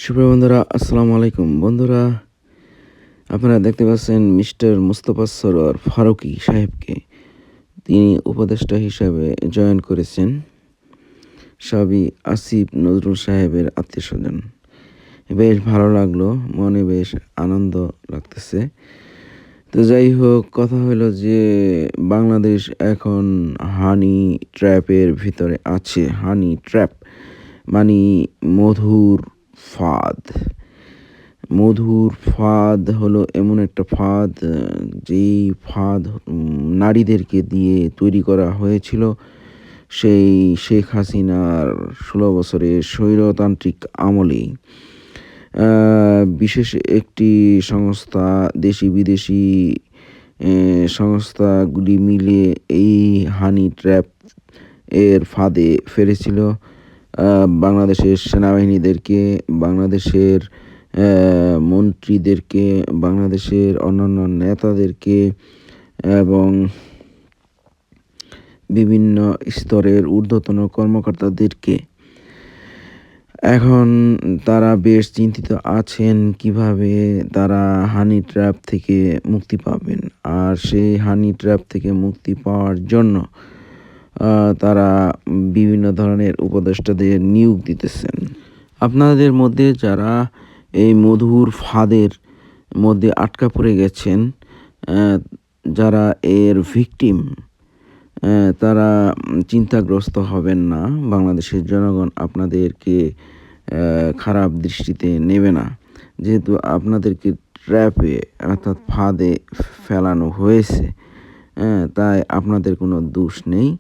সুপ্রিয় বন্ধুরা, আসসালামু আলাইকুম। বন্ধুরা, আপনারা দেখতে পাচ্ছেন মিস্টার মুস্তাফা সরোয়ার ফারুকী সাহেবকে। তিনি উপদেষ্টা হিসাবে জয়েন করেছেন সবই আসিফ নজরুল সাহেবের আত্মীয়স্বজন। বেশ ভালো লাগলো, মনে বেশ আনন্দ লাগতেছে। তো যাই হোক, কথা হলো যে বাংলাদেশ এখন হানি ট্র্যাপের ভিতরে আছে। হানি ট্র্যাপ মানে মধুর ফাঁদ। মধুর ফাঁদ হলো এমন একটা ফাঁদ, যেই ফাঁদ নারীদেরকে দিয়ে তৈরি করা হয়েছিল সেই শেখ হাসিনার ১৬ বছরের স্বৈরতান্ত্রিক আমলেই। বিশেষ একটি সংস্থা, দেশি বিদেশি সংস্থাগুলি মিলে এই হানি ট্র্যাপ এর ফাঁদে ফেলেছিল বাংলাদেশের সেনাবাহিনীদেরকে, বাংলাদেশের মন্ত্রীদেরকে, বাংলাদেশের অন্যান্য নেতাদেরকে এবং বিভিন্ন স্তরের ঊর্ধ্বতন কর্মকর্তাদেরকে। এখন তারা বেশ চিন্তিত আছেন কিভাবে তারা হানি ট্র্যাপ থেকে মুক্তি পাবেন। আর সেই হানি ট্র্যাপ থেকে মুক্তি পাওয়ার জন্য তারা বিভিন্ন ধরনের উপদেষ্টাদের নিয়োগ দিতেছেন। আপনাদের মধ্যে যারা এই মধুর ফাঁদের মধ্যে আটকা পড়ে গেছেন, যারা এর ভিকটিম, তারা চিন্তাগ্রস্ত হবেন না। বাংলাদেশের জনগণ আপনাদেরকে খারাপ দৃষ্টিতে নেবে না। যেহেতু আপনাদেরকে ট্র্যাপে অর্থাৎ ফাঁদে ফেলানো হয়েছে, তাই আপনাদের কোনো দোষ নেই।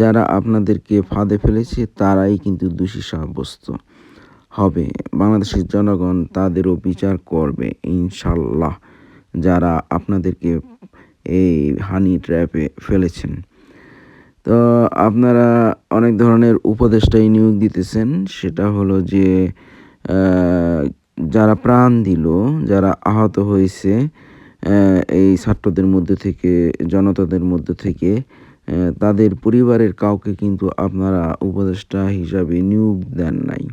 যারা আপনাদেরকে ফাঁদে ফেলেছে তারাই কিন্তু দোষী সাব্যস্ত হবে। বাংলাদেশের জনগণ তাদেরও বিচার করবে ইনশাল্লাহ, যারা আপনাদেরকে এই হানি ট্র্যাপে ফেলেছেন। তো আপনারা অনেক ধরনের উপদেষ্টাই নিয়োগ দিতেছেন। সেটা হলো যে যারা প্রাণ দিল, যারা আহত হয়েছে এই ছাত্রদের মধ্যে থেকে, জনতাদের মধ্যে থেকে, তাদের পরিবারের কাউকে কিন্তু আপনারা উপদেষ্টা হিসাবে নিয়োগ দেন নাই।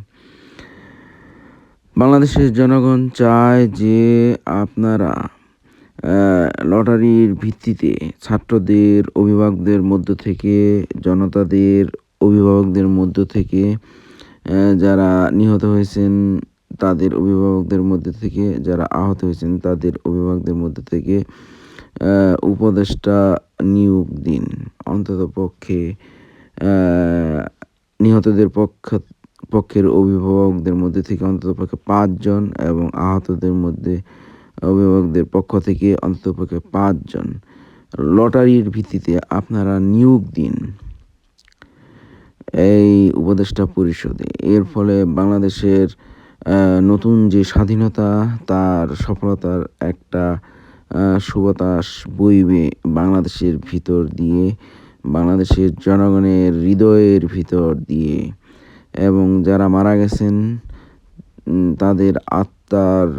বাংলাদেশের জনগণ চায় যে আপনারা লটারির ভিত্তিতে ছাত্রদের অভিভাবকদের মধ্য থেকে, জনতাদের অভিভাবকদের মধ্য থেকে, যারা নিহত হয়েছেন তাদের অভিভাবকদের মধ্যে থেকে, যারা আহত হয়েছেন তাদের অভিভাবকদের মধ্যে থেকে উপদেষ্টা নিয়োগ দিন। অন্ততপক্ষে নিহতদের পক্ষের অভিভাবকদের মধ্যে থেকে অন্ততপক্ষে ৫ জন এবং আহতদের মধ্যে অভিভাবকদের পক্ষ থেকে অন্ততপক্ষে ৫ জন লটারির ভিত্তিতে আপনারা নিয়োগ দিন এই উপদেষ্টা পরিষদে। এর ফলে বাংলাদেশের নতুন যে স্বাধীনতা, তার সফলতার একটা সুবাতাস বইবে বাংলাদেশের ভিতর দিয়ে, বাংলাদেশের জনগণের হৃদয়ের ভিতর দিয়ে। এবং যারা মারা গেছেন তাদের আত্মার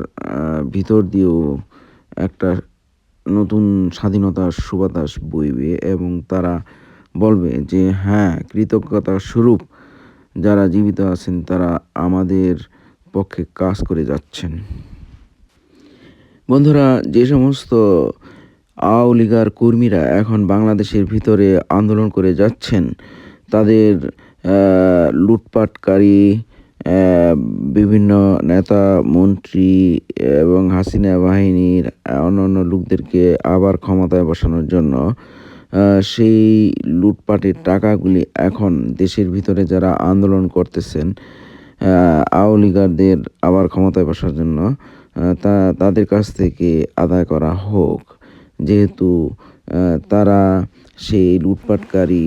ভিতর দিয়েও একটা নতুন স্বাধীনতার সুবাতাস বইবে এবং তারা বলবে যে হ্যাঁ, কৃতজ্ঞতা স্বরূপ যারা জীবিত আছেন তারা আমাদের পক্ষে কাজ করে যাচ্ছেন। বন্ধুরা, যে সমস্ত আওয়ামী লীগের কর্মীরা এখন বাংলাদেশের ভিতরে আন্দোলন করে যাচ্ছেন, তাদের লুটপাটকারী বিভিন্ন নেতা, মন্ত্রী এবং হাসিনা বাহিনীর অন্যান্য লোকদেরকে আবার ক্ষমতায় বসানোর জন্য সেই লুটপাটের টাকাগুলি এখন দেশের ভিতরে যারা আন্দোলন করতেছেন আওয়ামী লীগারদের আবার ক্ষমতায় বসার জন্য, তাদের কাছ থেকে আদায় করা হোক। যেহেতু তারা সেই লুটপাটকারী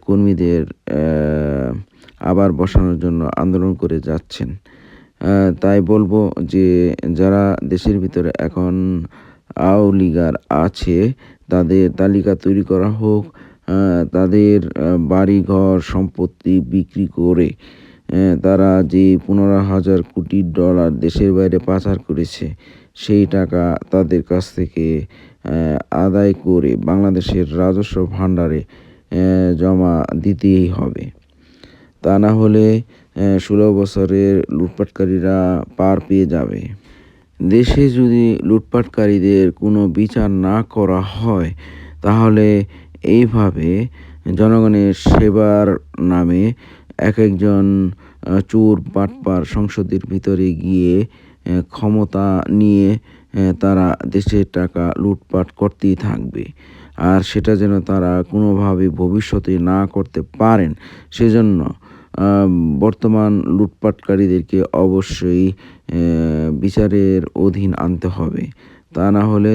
কর্মীদের আবার বসানোর জন্য আন্দোলন করে যাচ্ছেন। তাই বলবো যে যারা দেশের ভিতরে এখন আওয়ামী লীগার আছে তাদের তালিকা তৈরি করা হোক। তাদের বাড়িঘর সম্পত্তি বিক্রি করে তারা যে $15,000 কোটি দেশের বাইরে পাচার করেছে, সেই টাকা তাদের কাছ থেকে আদায় করে বাংলাদেশের রাজস্ব ভাণ্ডারে জমা দিতেই হবে। তা না হলে 16 বছরের লুটপাটকারীরা পার পেয়ে যাবে। দেশে যদি লুটপাটকারীদের কোনো বিচার না করা হয়, তাহলে এইভাবে জনগণের সেবার নামে একেকজন চোর বাটপার সংসদের ভিতরে গিয়ে ক্ষমতা নিয়ে তারা দেশের টাকা লুটপাট করতেই থাকবে। আর সেটা যেন তারা কোনোভাবে ভবিষ্যতে না করতে পারেন, সেজন্য বর্তমান লুটপাটকারীদেরকে অবশ্যই বিচারের অধীন আনতে হবে। তা না হলে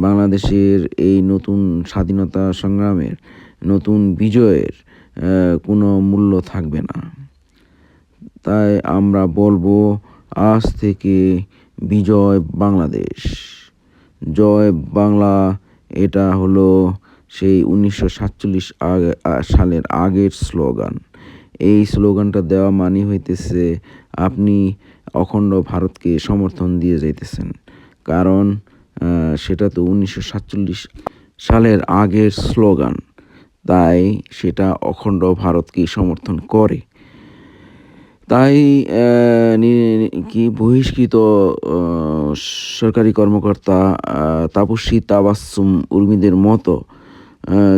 বাংলাদেশের এই নতুন স্বাধীনতা সংগ্রামের, নতুন বিজয়ের কোনো মূল্য থাকবে না। তাই আমরা বলবো, আজ থেকে বিজয় বাংলাদেশ, জয় বাংলা। এটা হলো সেই 1947 সালের আগের স্লোগান। এই স্লোগানটা দেওয়া মানে হইতেছে আপনি অখণ্ড ভারতকে সমর্থন দিয়ে যাইতেছেন। কারণ সেটা তো 1947 সালের আগের স্লোগান, তাই সেটা অখণ্ড ভারতকেই সমর্থন করে। তাই বহিষ্কৃত সরকারি কর্মকর্তা তাপসী তাবাস্সুম উর্মিদের মতো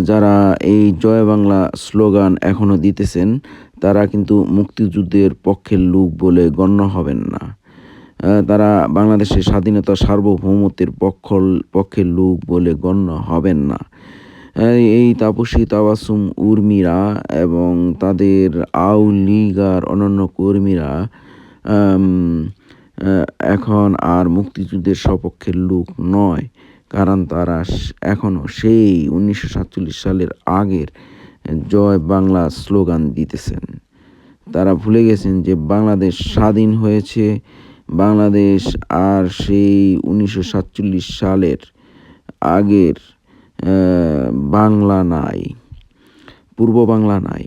যারা এই জয় বাংলা স্লোগান এখনও দিতেছেন, তারা কিন্তু মুক্তিযুদ্ধের পক্ষের লোক বলে গণ্য হবেন না। তারা বাংলাদেশের স্বাধীনতা সার্বভৌমত্বের পক্ষের লোক বলে গণ্য হবেন না। এই তাপসী তাবাস্সুম উর্মিরা এবং তাদের আওয়ামী লীগ আর অন্যান্য কর্মীরা এখন আর মুক্তিযুদ্ধের সপক্ষের লোক নয়। কারণ তারা এখনও সেই 1947 সালের আগের জয় বাংলা স্লোগান দিতেছেন। তারা ভুলে গেছেন যে বাংলাদেশ স্বাধীন হয়েছে, বাংলাদেশ আর সেই 1947 সালের আগের বাংলা নাই, পূর্ব বাংলা নাই।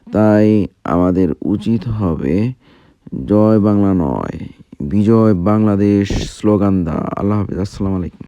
তাই আমাদের উচিত হবে জয় বাংলা নয়, বিজয় বাংলাদেশ স্লোগান দেওয়া। আল্লাহ হাফেজ, আসসালামু আলাইকুম।